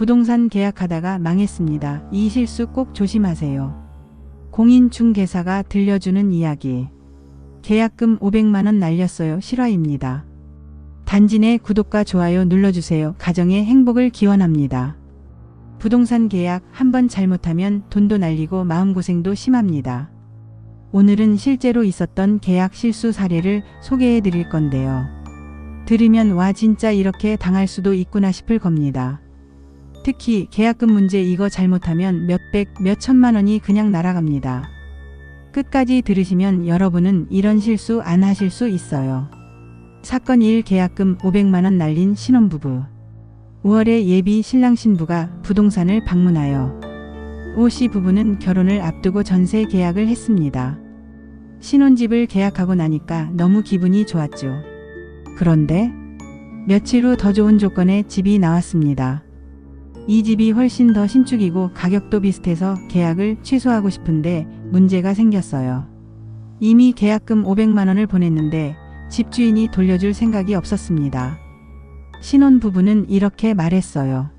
부동산 계약하다가 망했습니다. 이 실수 꼭 조심하세요. 공인중개사가 들려주는 이야기. 계약금 500만원 날렸어요. 실화입니다. 단지 내 구독과 좋아요 눌러주세요. 가정의 행복을 기원합니다. 부동산 계약 한번 잘못하면 돈도 날리고 마음고생도 심합니다. 오늘은 실제로 있었던 계약 실수 사례를 소개해 드릴 건데요. 들으면 와 진짜 이렇게 당할 수도 있구나 싶을 겁니다. 특히 계약금 문제 이거 잘못하면 몇백, 몇천만 원이 그냥 날아갑니다. 끝까지 들으시면 여러분은 이런 실수 안 하실 수 있어요. 사건 1. 계약금 500만원 날린 신혼부부. 5월에 예비 신랑 신부가 부동산을 방문하여 오 씨 부부는 결혼을 앞두고 전세 계약을 했습니다. 신혼집을 계약하고 나니까 너무 기분이 좋았죠. 그런데 며칠 후 더 좋은 조건의 집이 나왔습니다. 이 집이 훨씬 더 신축이고 가격도 비슷해서 계약을 취소하고 싶은데 문제가 생겼어요. 이미 계약금 500만원을 보냈는데 집주인이 돌려줄 생각이 없었습니다. 신혼부부는 이렇게 말했어요.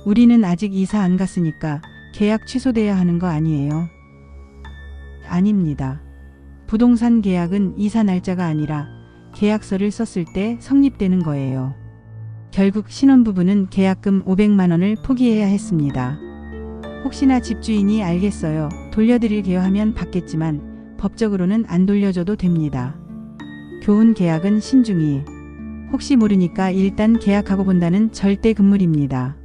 우리는 아직 이사 안 갔으니까 계약 취소돼야 하는 거 아니에요? 아닙니다. 부동산 계약은 이사 날짜가 아니라 계약서를 썼을 때 성립되는 거예요. 결국 신혼부부는 계약금 500만원을 포기해야 했습니다. 혹시나 집주인이 알겠어요. 돌려드릴게요 하면 받겠지만 법적으로는 안 돌려줘도 됩니다. 교훈 계약은 신중히. 혹시 모르니까 일단 계약하고 본다는 절대 금물입니다.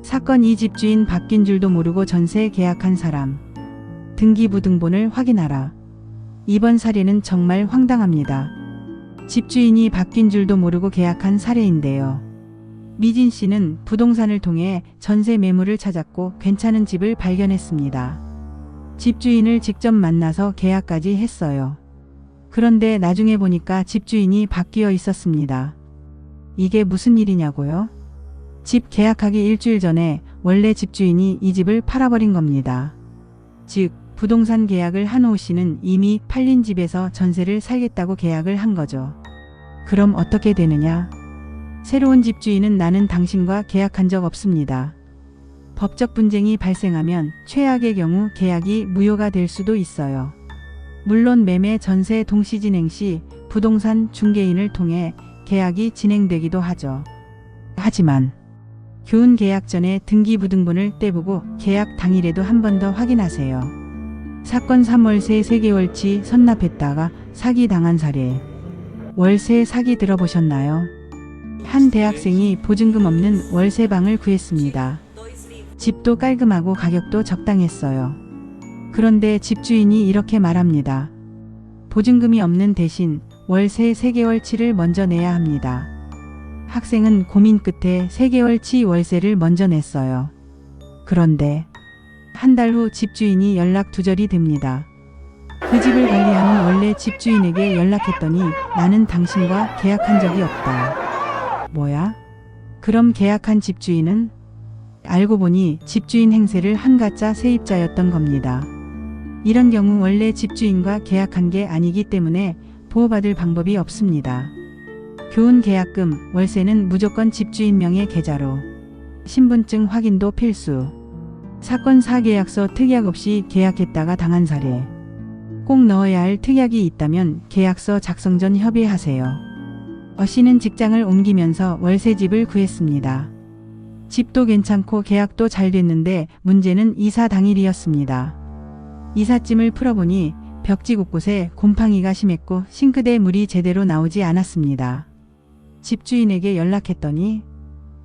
사건 2. 집주인 바뀐 줄도 모르고 전세 계약한 사람. 등기부등본을 확인하라. 이번 사례는 정말 황당합니다. 집주인이 바뀐 줄도 모르고 계약한 사례인데요. 미진 씨는 부동산을 통해 전세 매물을 찾았고 괜찮은 집을 발견했습니다. 집주인을 직접 만나서 계약까지 했어요. 그런데 나중에 보니까 집주인이 바뀌어 있었습니다. 이게 무슨 일이냐고요? 집 계약하기 일주일 전에 원래 집주인이 이 집을 팔아버린 겁니다. 즉 부동산 계약을 한 오 씨는 이미 팔린 집에서 전세를 살겠다고 계약을 한 거죠. 그럼 어떻게 되느냐? 새로운 집주인은 나는 당신과 계약한 적 없습니다. 법적 분쟁이 발생하면 최악의 경우 계약이 무효가 될 수도 있어요. 물론 매매 전세 동시 진행 시 부동산 중개인을 통해 계약이 진행되기도 하죠. 하지만 교훈 계약 전에 등기부등본을 떼보고 계약 당일에도 한 번 더 확인하세요. 사건 3월세 3개월치 선납했다가 사기 당한 사례. 월세 사기 들어보셨나요? 한 대학생이 보증금 없는 월세방을 구했습니다. 집도 깔끔하고 가격도 적당했어요. 그런데 집주인이 이렇게 말합니다. 보증금이 없는 대신 월세 3개월치를 먼저 내야 합니다. 학생은 고민 끝에 3개월치 월세를 먼저 냈어요. 그런데 한 달 후 집주인이 연락 두절이 됩니다. 그 집을 관리하는 원래 집주인에게 연락했더니 나는 당신과 계약한 적이 없다. 뭐야? 그럼 계약한 집주인은? 알고 보니 집주인 행세를 한 가짜 세입자였던 겁니다. 이런 경우 원래 집주인과 계약한 게 아니기 때문에 보호받을 방법이 없습니다. 교훈 계약금, 월세는 무조건 집주인 명의 계좌로. 신분증 확인도 필수. 사건 4. 계약서 특약 없이 계약했다가 당한 사례. 꼭 넣어야 할 특약이 있다면 계약서 작성 전 협의하세요. 어 씨는 직장을 옮기면서 월세집을 구했습니다. 집도 괜찮고 계약도 잘 됐는데 문제는 이사 당일이었습니다. 이삿짐을 풀어보니 벽지 곳곳에 곰팡이가 심했고 싱크대 물이 제대로 나오지 않았습니다. 집주인에게 연락했더니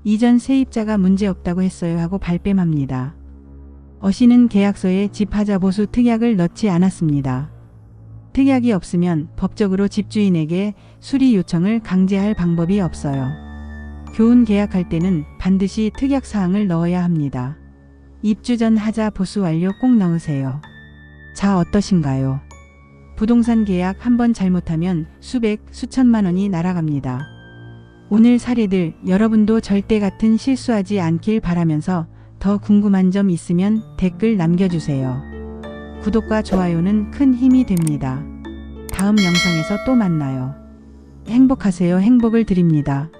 이전 세입자가 문제없다고 했어요 하고 발뺌합니다. 어 씨는 계약서에 집하자 보수 특약을 넣지 않았습니다. 특약이 없으면 법적으로 집주인에게 수리 요청을 강제할 방법이 없어요. 교훈 계약할 때는 반드시 특약 사항을 넣어야 합니다. 입주 전 하자 보수 완료 꼭 넣으세요. 자, 어떠신가요? 부동산 계약 한번 잘못하면 수백, 수천만 원이 날아갑니다. 오늘 사례들 여러분도 절대 같은 실수하지 않길 바라면서 더 궁금한 점 있으면 댓글 남겨주세요. 구독과 좋아요는 큰 힘이 됩니다. 다음 영상에서 또 만나요. 행복하세요. 행복을 드립니다.